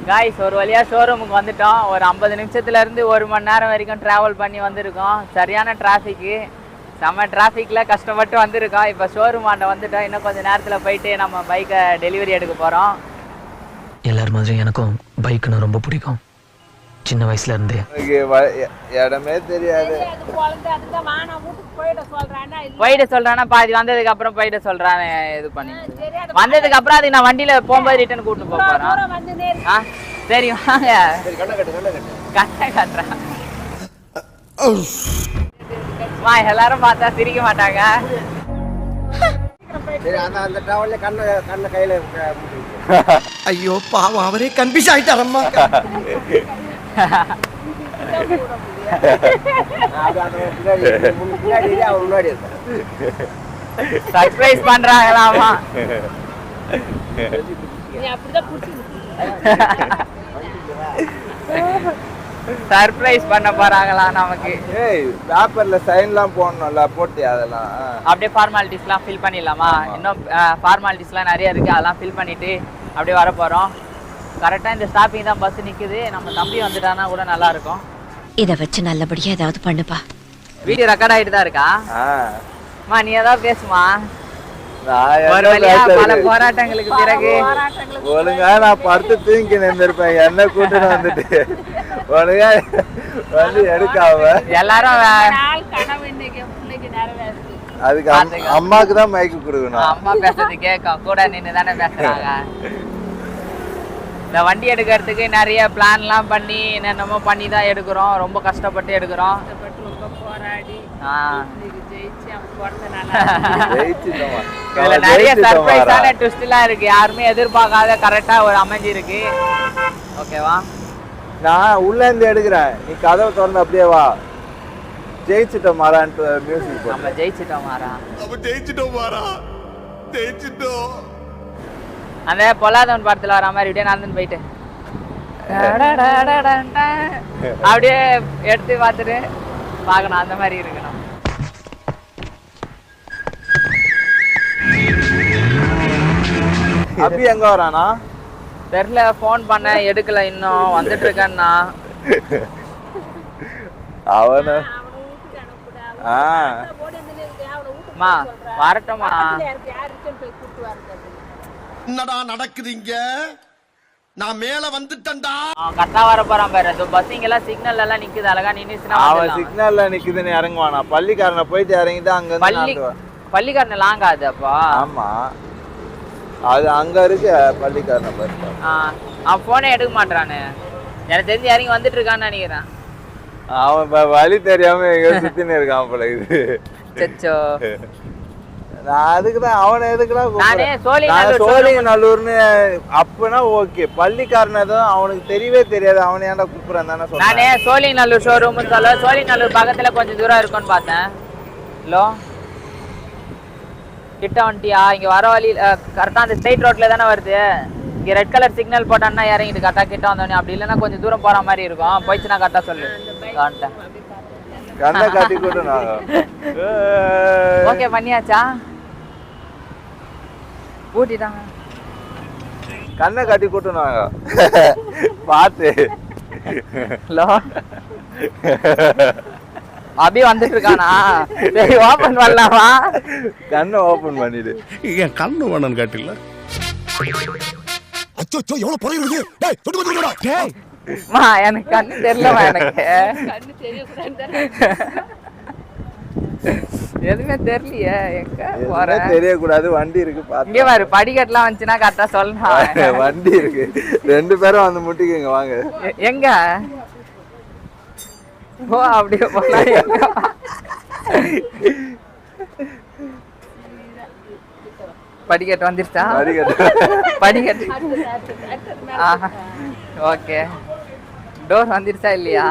Guys ஒரு வழியா ஷோரூமுக்கு வந்துட்டோம். ஒரு 50 நிமிஷத்துல இருந்து 1 மணி நேரம் வரைக்கும் டிராவல் பண்ணி வந்திருக்கோம். சரியான டிராஃபிக்கு, செம்ம டிராஃபிக்ல கஷ்டப்பட்டு வந்திருக்கோம். இப்போ ஷோரூம் ஆண்ட வந்துட்டோம். இன்னும் கொஞ்சம் நேரத்தில் போயிட்டு நம்ம பைக்கை டெலிவரி எடுக்க போகிறோம். எல்லார் மாதிரி எனக்கும் பைக்குன்னு ரொம்ப பிடிக்கும். சின்ன வயசுல இருந்தே இடமே தெரியாது. போயிட்டு சொல்றானா பாதி வந்ததுக்கு அப்புறம் போயிட்டு சொல்றான். இது பண்ணி வந்ததுக்கு அப்புறம் அது நான் வண்டியில போகும்போது ரிட்டர்ன் கூட்டு போறேன். சரி வாங்க, கண்ணை கட்டுறேன். எல்லாரும் பார்த்தா சிரிக்க மாட்டாங்க. ஐயோ பாவம், அவரே கன்ஃபியூஸ் ஆயிட்டாரம்மா. சர்ப்ரைஸ் பண்றாங்களாமா. சர்ப்ரைஸ் பண்ண போறாங்களா நமக்கு. பேப்பர்ல சைன்லாம் போடணும்ல, போட்டியா? அதெல்லாம் அப்படியே ஃபார்மாலிட்டிஸ்லாம் ஃபில் பண்ணிடலாமா? இன்னும் ஃபார்மாலிட்டிஸ்லாம் நிறைய இருக்கு, அதெல்லாம் ஃபில் பண்ணிட்டு அப்படியே வர போறோம். கரெக்டாக இந்த ஸ்டாப்பிங் தான் பஸ் நிற்குது. நம்ம தம்பி வந்துட்டானா கூட நல்லா இருக்கும். இதை வச்சு நல்லபடியா ஏதாவது பண்ணுப்பா. வீடியோ ரெக்கார்ட் ஆகிட்டு தான் இருக்கா? மா நீ ஏதாவது பேசுமா. பல போராட்டங்களுக்கு பிறகு ஒழுங்கா நான் படுத்து தூங்கி நின்றுருப்பேன். என்ன கூட்டணும் வந்துட்டு ஒழுங்கா வந்து எடுக்காம எல்லாரும் அதுக்கு அம்மாக்கு தான் மைக்கு கொடுக்கணும். அம்மா பேசுறது கேட்கும், கூட நின்று தானே பேசுறாங்க. இந்த வண்டி எடுக்கிறதுக்கு நிறைய பிளான்லாம் பண்ணி என்னென்னமோ பண்ணி தான் எடுக்கிறோம். ரொம்ப கஷ்டப்பட்டு எடுக்கிறோம். இதுல நிறைய சர்ப்ரைஸான ட்விஸ்ட்லாம் இருக்கு. யாருமே எதிர்பார்க்காத கரெக்டா ஒரு அமைஞ்சி இருக்கு. ஓகேவா? நான் உள்ள இருந்து எடுக்கிறேன், நீ கதவை திறந்து அப்படியே வா. ஜெயிச்சிட்டோம் மாறான்ட்டு மியூசிக். நம்ம ஜெயிச்சிட்டோம் மாறா. ஜெயிச்சிட்டோம். அந்த பொல்லாதவன் படத்துல வர மாதிரி அப்படியே நடந்துன்னு போயிட்டு அப்படியே எடுத்து பார்த்துட்டு பார்க்கணும். அந்த மாதிரி இருக்கணும். அபி எங்க வரானா தெரியல. போன் பண்ண எடுக்கல, இன்னும் வந்துட்டு இருக்கேன்னா. அவனு வரட்டுமா? என்னடா நடக்குதுங்க? நான் மேல வந்துட்டேன்டா. கரெக்டா வர போறான் பாரு. அந்த பஸ்ஸிங்க எல்லாம் சிக்னல்ல எல்லாம் நிக்குது. அழகா நின்னுச்சுனா அவன் சிக்னல்ல நிக்குதுன்னு இறங்குவானா? பள்ளிக்காரனை போயிட்டு இறங்கிட்டு அங்க பள்ளிக்காரனை லாங்கா அது. அப்போ ஆமா, அது அங்க இருக்கு பள்ளிக்காரனை பஸ். அவன் போனே எடுக்க மாட்டானே. எனக்கு தெரிஞ்சு இறங்கி வந்துட்டு இருக்கான்னு நினைக்கிறேன். அவன் வழி தெரியாம எங்க சுத்தின்னு இருக்கான் போல. இது சச்சோ, நான் அதுக்குதான் அவனை எதுக்குலாம் சோழிங்கநல்லூர்னு அப்பனா ஓகே. பள்ளிக்காரனதும் அவனுக்கு தெரியவே தெரியாது. அவனை ஏன்டா கூப்பிடுறான் தானே சொன்னேன். நானே சோழிங்கநல்லூர் ஷோரூம்னு சொல்ல, சோழிங்கநல்லூர் பக்கத்துல கொஞ்சம் தூரம் இருக்கும்னு பார்த்தேன். ஹலோ, கிட்ட வந்துட்டியா? இங்க வர வழி கரெக்டா அந்த ஸ்ட்ரைட் ரோட்ல தானே வருது. இங்க ரெட் கலர் சிக்னல் போட்டான்னா இறங்கிட்டு கரெக்டா கிட்ட வந்தோடனே. அப்படி இல்லைன்னா கொஞ்சம் தூரம் போற மாதிரி இருக்கும். போயிடுச்சுன்னா கரெக்டா சொல்லு. கண்ணை காட்டி கூட்டணும். ஓகே பண்ணியாச்சா? கூட்டிட்டாங்க. கண்ணை காட்டி கூட்டணும். பார்த்து. ஹலோ, அபி வந்துட்டு இருக்கானா? சரி ஓபன் பண்ணலாமா? கண்ணை ஓபன் பண்ணிடு. என் கண்ணு வேணும்னு காட்டில. அச்சோ எவ்வளவு பொறையுது. டேய் தொட்டு வந்துடா. டேய் மா எனக்கு கண்ணு தெரியலமா. எனக்கு கண்ணு எதுவுமே தெரியலையே. எங்க போற தெரியக்கூடாது. வண்டி இருக்கு பாத்து. இங்க பாரு, படிக்கட்டுலாம் வந்துச்சுன்னா கரெக்டா சொல்லணும். வண்டி இருக்கு. 2 பேரும் வந்து முட்டிக்குங்க வாங்க. எங்க? ஓ அப்படியே போலாம். படிக்கட்டு வந்துருச்சா? படிக்கட்டு. ஓகே, டோர் வந்துருச்சா இல்லையா?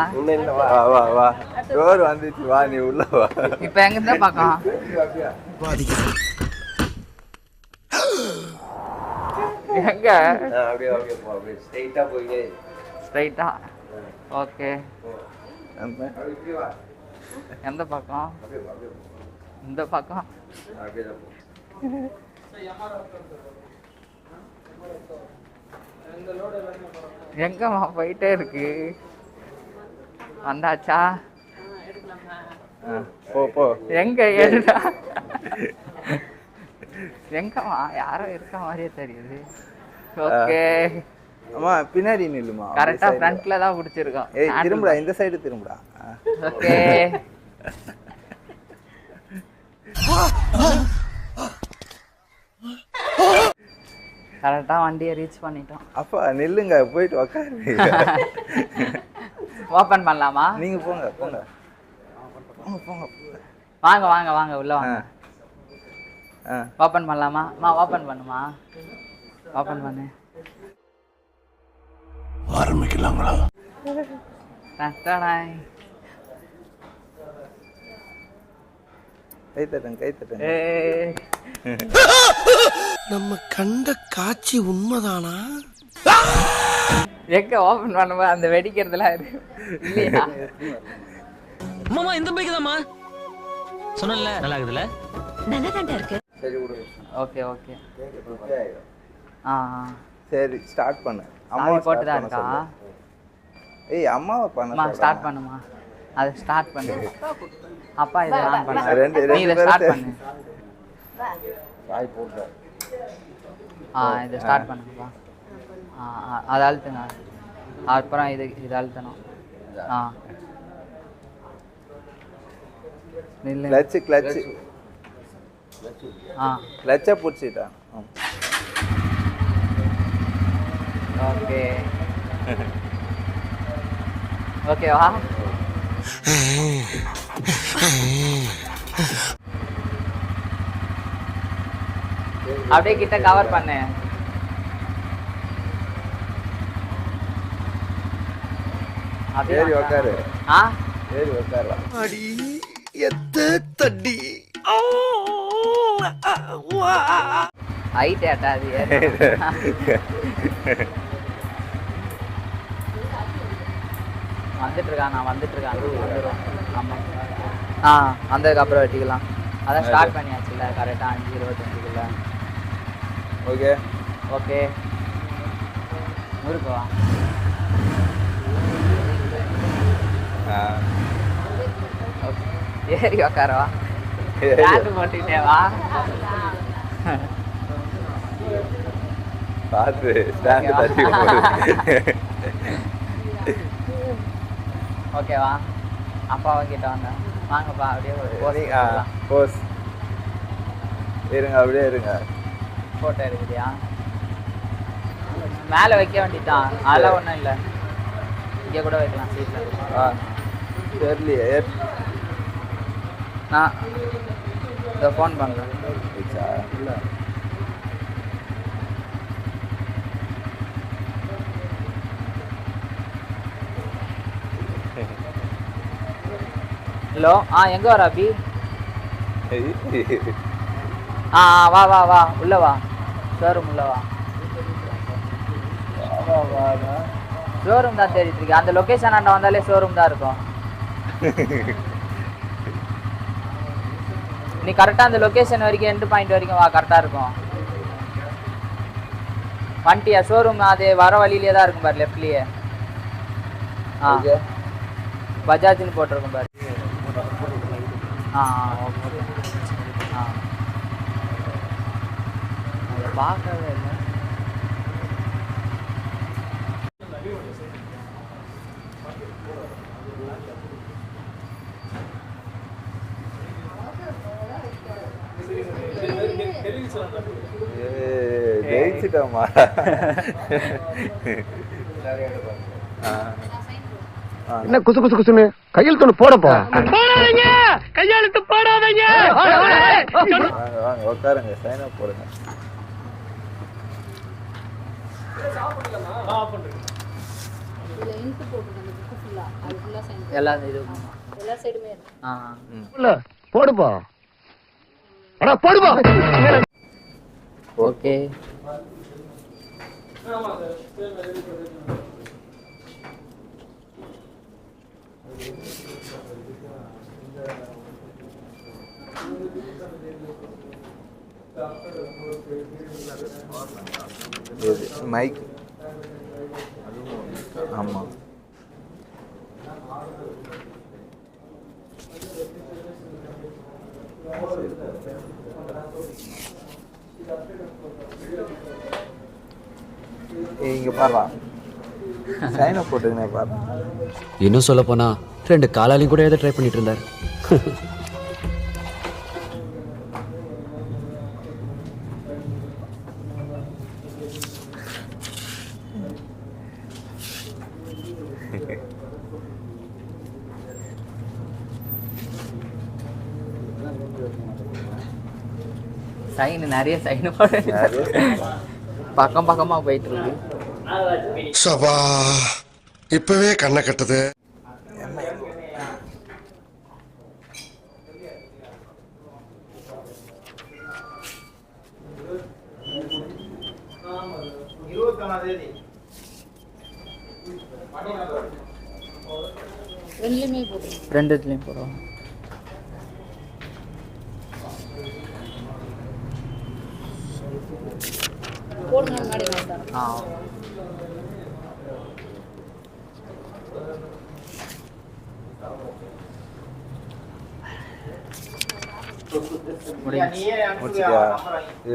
வா வா, டோர் வந்துச்சு. வா நீ உள்ள வா. இப்போ எங்க இருந்தா பார்க்கலாம். எங்க? அப்படியே அப்படியே போ. அப்படியே ஸ்ட்ரைட்டா போயிடு. ஸ்ட்ரைட்டா. ஓகே. எந்த பக்கம்? இந்த பக்கம். எங்கம்மா போயிட்டே இருக்கு. வந்தாச்சா? போ போ. எங்க ஏடுடா? எங்கம்மா யாரோ இருக்க மாதிரியே தெரியுது. ஓகே. அம்மா பின்னாடி நில்லுமா. கரெக்டா ஃப்ரண்ட்ல தான் பிடிச்சிருக்கோம். ஏய் திரும்புடா, இந்த சைடு திரும்புடா. ஓகே. கரெக்டா வண்டியை ரீச் பண்ணிட்டோம். அப்பா நில்லுங்க, போயிட்டு உக்காருங்க. ஓபன் பண்ணலாமா? நீங்க போங்க போங்க போங்க. வாங்க வாங்க வாங்க உள்ள வாங்க. ஓபன் பண்ணலாமா? ஓபன் பண்ணுமா? ஓபன் பண்ணு. ஆரம்பிக்கலாங்களா? கை தட்டுங்க. நம்ம கண்ட காட்சி உண்மைதானா? எங்க ஓபன் பண்ணுமா? அந்த வெடிக்கிறதுலாம் இருக்கு இல்லையா? மாமா இந்த பைக் தான்மா சொன்னல, நல்லா இருக்குதுல? நல்லா தான்டா இருக்கு. சரி விடு. Okay okay. சரி ஸ்டார்ட் பண்ணு. அம்மா போட்டு தான் இருக்கா? ஏய் அம்மாவை பண்ண ஸ்டார்ட் பண்ணுமா? அதை ஸ்டார்ட் பண்ணு. அப்பா இதை ஆன் பண்ணு. ரெண்டு இதை ஸ்டார்ட் பண்ணு. வாய் போடு. இதை ஸ்டார்ட் பண்ணுங்கப்பா. அதை அழுத்துங்க. அப்புறம் இது அழுத்தணும். கிளட்ச் கிளட்சை பிடிச்சிட்டான். ஓகே ஓகேவா? அப்படியே கிட்ட கவர் பண்ணு. சரி உட்காரு. சரி உட்காரு. அடி எத்த தடி ஹைட் ஏட்டாது. வந்துட்டு இருக்கான். ஆமா. வந்ததுக்கப்புறம் வெட்டிக்கலாம். அதான் ஸ்டார்ட் பண்ணியாச்சுல்ல கரெக்டாக 5:25. Okay okay. முறுக்குவா? ஏறி உக்காரவா? போட்டுட்டே வா. பார்த்து ஸ்டாண்ட் தட்டி. ஓகேவா? அப்பாவை கிட்ட வந்தேன். வாங்கப்பா அப்படியே ஒரு போஸ் இருங்க. அப்படியே இருங்க. ஃபோட்டோ எடுக்குறியா? மேலே வைக்க வேண்டியதான். அதெல்லாம் ஒன்றும் இல்லை. இங்கே கூட வைக்கலாம் சீட்டில். தெரியலையே. நான் இதை ஃபோன் பண்ணுறேன். இல்லை ஹலோ. எங்கே வர அபி? வா வா வா உள்ள வா. ஷோரூம் உள்ள வா. ஷோரூம் தான் தேடிட்டு இருக்கேன். அந்த லொக்கேஷன் ஆண்ட வந்தாலே ஷோரூம் தான் இருக்கும். நீ கரெக்டாக அந்த லொக்கேஷன் வரைக்கும் எண்டு பாயிண்ட் வரைக்கும் வா. கரெக்டாக இருக்கும். வண்டியா? ஷோரூம் அது வர வழியிலே தான் இருக்கும் பாரு, லெஃப்ட்லேயே. பஜாஜ்னு போட்டிருக்கும் பாரு. ஓகே. அதை பார்க்கவே இல்லை. ஜெயிச்சிட்டோமா? என்ன குசு குசு குசுன்னு கையெழுத்து ஒண்ணு போடப்போ. கையெழுத்து போடாதீங்க. வாங்க உட்காருங்க. சைன் அப் போடுங்க. போடுப்போ. போடுப்போ. ஓகே. மைக் ஆமாம். இங்க பாரு, சைனை போட்டுக்கினே பாரு. இன்னும் சொல்ல போனா 2 காலாலையும் கூட ஏதோ ட்ரை பண்ணிட்டு இருந்தார். சைனு நிறைய சைனு பக்கம் பக்கமா போயிட்டு இருக்கு. சபா இப்பவே கண்ணை கட்டுது. ரெண்டுத்துலயும் போடுவோம்.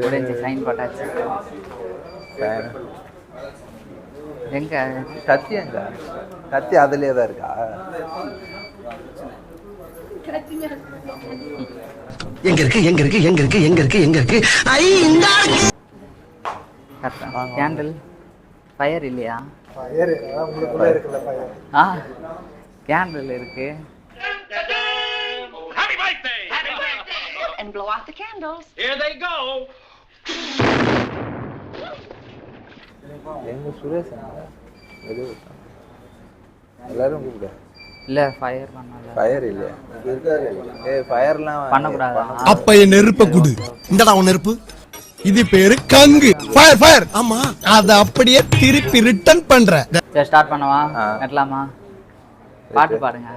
முடிஞ்சு சைன் போட்டாச்சு. எங்க கத்தி எங்க? கத்தி அதுலயே தான் இருக்கா? எங்க இருக்கு எங்க இருக்கு எங்க இருக்கு எங்க இருக்கு எங்க இருக்கு? ஐ இந்த கேண்டில் ஃபயர் இல்லையா? கேண்டில் இருக்கு. And blow out the candles. Here they go. எங்க சுரேஷ் எல்லாரும் கூப்பிட இல்ல ஃபயர் பண்ணல. ஃபயர் இல்ல. ஃபயர்லாம் பண்ணக்கூடாதா? அப்ப என் நெருப்ப குடு. இந்தடா உன் நெருப்பு. இது பேரு கங்கு. Fire fire. ஆமா, அத அப்படியே திருப்பி ரிட்டர்ன் பண்ற. சரி ஸ்டார்ட் பண்ணவா? கட்டலாமா? பாட்டு பாடுங்க.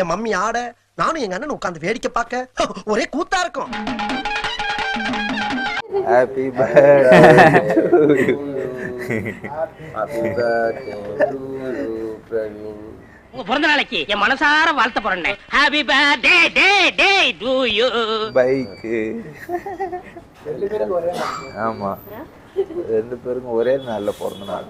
என் மம்மி ஆட, நானும் எங்க அண்ணன் உட்கார்ந்து வேடிக்கை பார்க்க ஒரே கூத்தா இருக்கும். Happy birthday to you. Happy birthday to you Praveen. உங்க பிறந்த நாளைக்கு என் மனசார வாழ்த்த போறேன். Happy birthday day day to you. Bike. ஆமா, 2 பேருக்கும் ஒரே நாள்ல பிறந்த நாள்.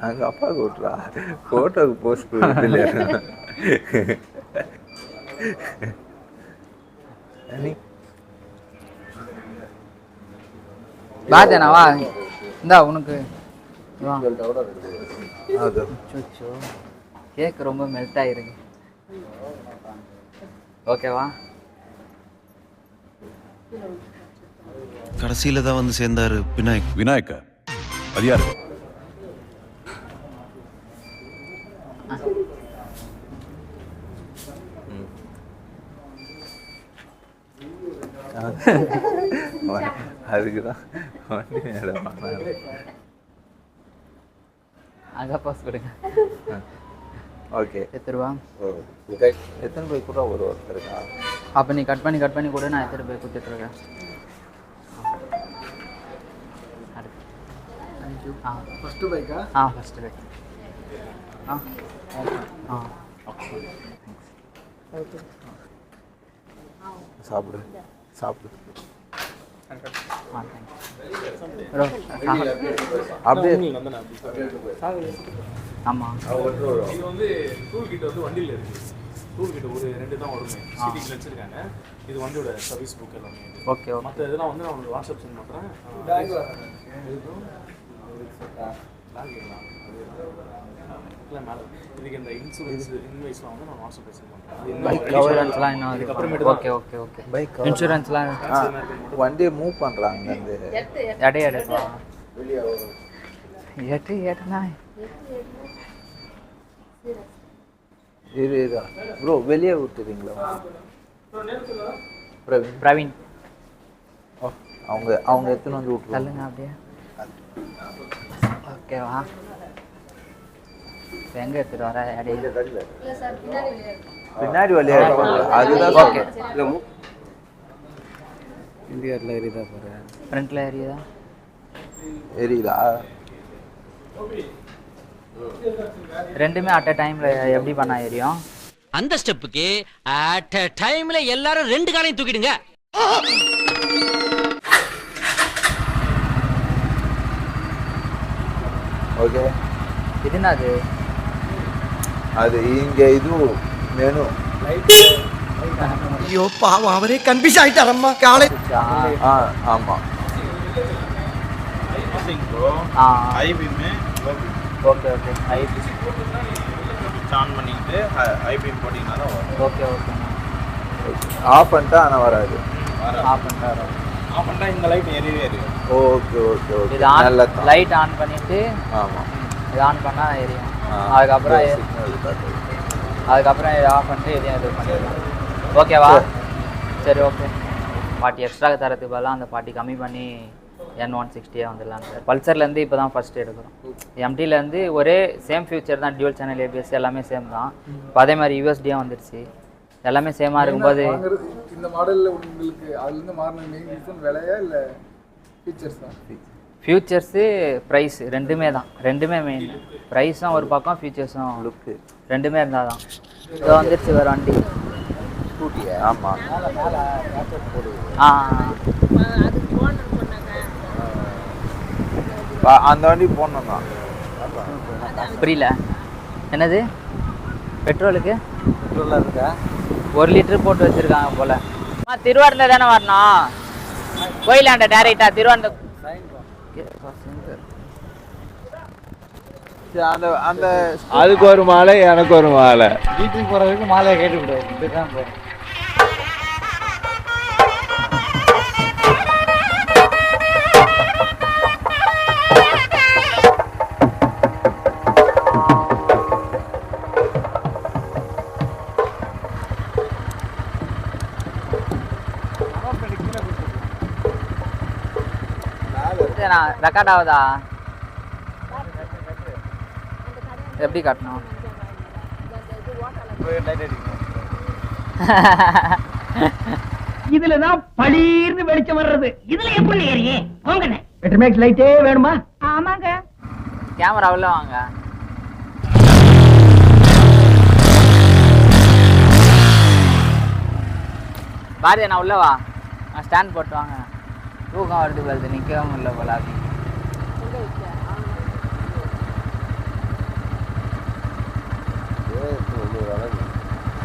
அங்க அப்பா கூட்டுறா போட்டோக்கு போஸ்ட் கொடுத்துல பாத்தேனாவா? இந்தா உனக்கு கேக் ரொம்ப மெல்ட் ஆயிருக்கு. ஓகேவா? கடைசியில தான் வந்து சேர்ந்தாரு விநாயக். விநாயக்கா? அது யாரு? அதுக்குதான் வண்டி மேடம் அங்க பாஸ் கொடுங்க. ஓகே, எத்தனை ரூபா? எத்தனை போய் கூட ஒருத்தருக்கா? அப்போ நீ கட் பண்ணி கூட நான் எத்தனை போய் கொடுத்துட்ருக்கேன். ஃபர்ஸ்ட் பைக்கா? First bike. ஓகே. சாப்பிடு அப்படியே. ஆமாம், இது வந்து டூல் கிட்ட வந்து வண்டியில் இருக்கு. டூல் கிட்ட ஒரு 2 தான் வருமே, சிட்டிங்கில் வச்சிருக்காங்க. இது வண்டியோட சர்வீஸ் புக் எல்லாமே. ஓகே. மற்ற இதெல்லாம் வந்து நான் உங்களுக்கு வாட்ஸ்அப் சென்ட் பண்ணுறேன். மேலே இதுக்கு இந்த இன்சூரன்ஸ் இன்வாய்ஸ்லாம் வந்து நான் வாட்ஸ்அப்பில் சென்ட் பண்ணுறேன். இன்சூரன்ஸ்லாம் இன்னும் அதுக்கப்புறமேட்டு. ஓகே. பைக் இன்சூரன்ஸ்லாம் வண்டியை மூவ் பண்ணுறாங்க. எடுப்பா எட்டுனா இரு ப்ரோ, வெளியே விட்டுறீங்களா? பிரவீன் அவங்க எத்தனை வந்து விட்டுருவாங்க? சொல்லுங்க அப்படியே. ஓகேவா? எங்க எடுத்துட்டு வர? பின்னாடி வழியா அதுதான் ஓகே இந்தியாவில் எரியுதா பாரு. ஃப்ரண்ட்ல ஏரியா எரியுதா? ரெண்டுமே அட் அ டைம்ல எப்படி பண்ணா ஏரியும்? அந்த ஸ்டெப்புக்கு அட் a டைம்ல எல்லாரும் 2 காலையும் தூக்கிடுங்க. ஓகே. இது என்னது? அது இங்க இது மெனு. ஐயோ பாவம் அவரே கன்ஃபியூஸ் ஆயிட்டாரம்மா காலை. ஆமா. IBM okay okay. IP on பண்ணிட்டு ஐபிஎம் போடிங்கனா தான் வரும். Okay okay. ஆஃப் பண்ணிட்டா ஆனா வராது. ஆஃப் பண்ணிட்டாரோ? ஆஃப் பண்ணா இந்த லைட் எரியவே எரியும். Okay okay okay. இது ஆன் லைட் ஆன் பண்ணிட்டு ஆமா. இது ஆன் பண்ணா எரியும். அதுக்கப்புறம் இது ஆஃப் பண்ணிட்டு இதையும் இது பண்ணிடலாம். ஓகேவா? சரி ஓகே. பாட்டி எக்ஸ்ட்ரா தரத்துக்கு பதிலாக அந்த பாட்டி கம்மி பண்ணி N160 வந்துடலாம் சார். பல்சர்லேருந்து இப்போ தான் ஃபஸ்ட்டு எடுக்கிறோம். எம்டிலேருந்து ஒரே சேம் ஃபியூச்சர் தான், டியூவல் சேனல் ஏபிஎஸ் எல்லாமே சேம் தான். இப்போ அதே மாதிரி யூஎஸ்டியும் வந்துடுச்சு. எல்லாமே சேமாக இருக்கும்போது இந்த மாடலில் உங்களுக்கு அதுலேருந்து மாறின மெயின் ரீசன் விலையா இல்லை ஃபீச்சர்ஸ் தான்? ஃபியூச்சர்ஸு ப்ரைஸ் ரெண்டுமே தான், ரெண்டுமே மெயின். ப்ரைஸும் ஒரு பக்கம், ஃபியூச்சர்ஸும் லுக்கு ரெண்டுமே இருந்தால் தான். இதை வந்துடுச்சு வேறு வண்டி ஸ்கூட்டியா? ஆமாம். அந்த வண்டி போடணும் தான். புரியல என்னது? பெட்ரோலுக்கு பெட்ரோலாக இருக்கா? 1 லிட்டர் போட்டு வச்சுருக்காங்க போல். திருவாரூரில் தானே வரணும், கோயிலாண்ட டேரெக்டா திருவாரூர். அந்த அந்த அதுக்கு ஒரு மாலை எனக்கு ஒரு மாலை. வீட்டுக்கு போகிறதுக்கு மாலையை கேட்டுக்கூடாது. இதுதான் போகிறேன். ரெக்கார்ட் ஆகுதா? எப்படி காட்டணும்? இதுலதான் பளீர்னு வெளிச்சம் வர்றது. இதுல எப்படி ஏறியே போங்கண்ணே. பெட்ரோமேக்ஸ் லைட்டே வேணுமா? ஆமாங்க. கேமரா உள்ள வாங்க. பாரதியா நான் உள்ள வா, நான் ஸ்டாண்ட் போட்டு வாங்க. தூக்கம் வருது வருது, நிற்கவும் இல்லை போல. அப்படி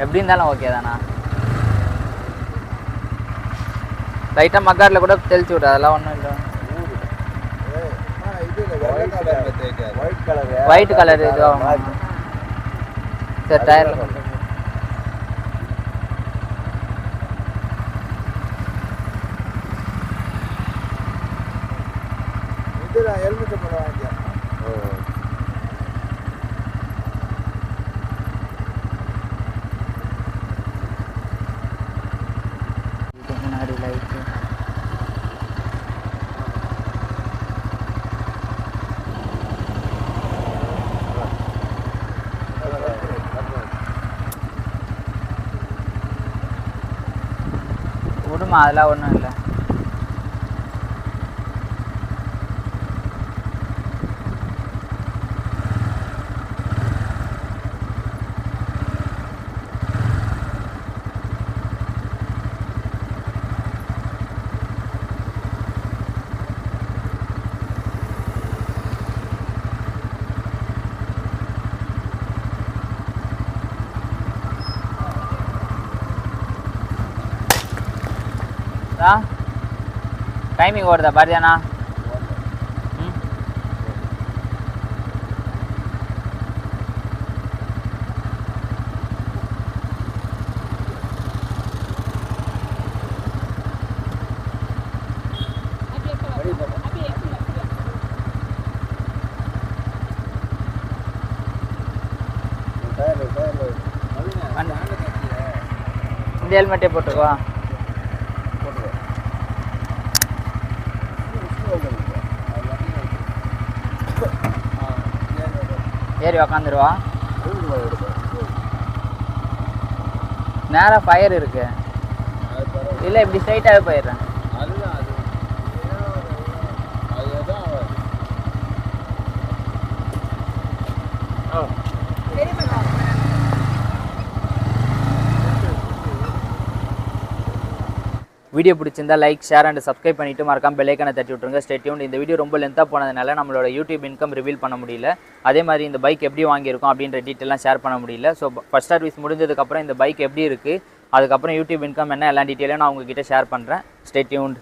எப்படி இருந்தாலும் ஓகே தானா? லைட்டாக மக்காட்டில் கூட தெளிச்சு விடு, அதெல்லாம் ஒன்றும் இல்லை. ஒயிட் கலர் இது சரி. டயர் ஹெல்மெட் போட வாங்கியா? முன்னாடி லைட்டு விடுமா, அதெல்லாம் ஒன்றும் இல்லை. டைமிங் ஓடுதா பாரதியாண்ணா? இந்த ஹெல்மெட்டே போட்டுக்கோ. ஏறி உக்காந்துருவா. நேராக ஃபயர் இருக்கு. இல்லை இப்படி ஸ்ட்ரைட்டாகவே போயிடுறேன். அதுதான் அது அதுதான் வீடியோ பிடிச்சிருந்தா லைக், ஷேர் அண்ட் சப்ஸ்கிரைப் பண்ணிட்டு மறக்காம பெல் ஐகானை தட்டி விட்டுருங்க. Stay tuned. இந்த வீடியோ ரொம்ப லென்த்தாக போனதுனால நம்மளோட யூடியூப் இன்கம் ரிவீல் பண்ண முடியல. அதே மாதிரி இந்த பைக் எப்படி வாங்கியிருக்கோம் அப்படின்ற டீட்டெயிலாம் ஷேர் பண்ண முடியல. ஸோ ஃபர்ஸ்ட் சர்வீஸ் முடிஞ்சதுக்கப்புறம் இந்த பைக் எப்படி இருக்குது, அதுக்கப்புறம் யூடியூப் இன்கம் என்ன எல்லா டீட்டெயிலும் நான் உங்ககிட்ட ஷேர் பண்ணுறேன். Stay tuned.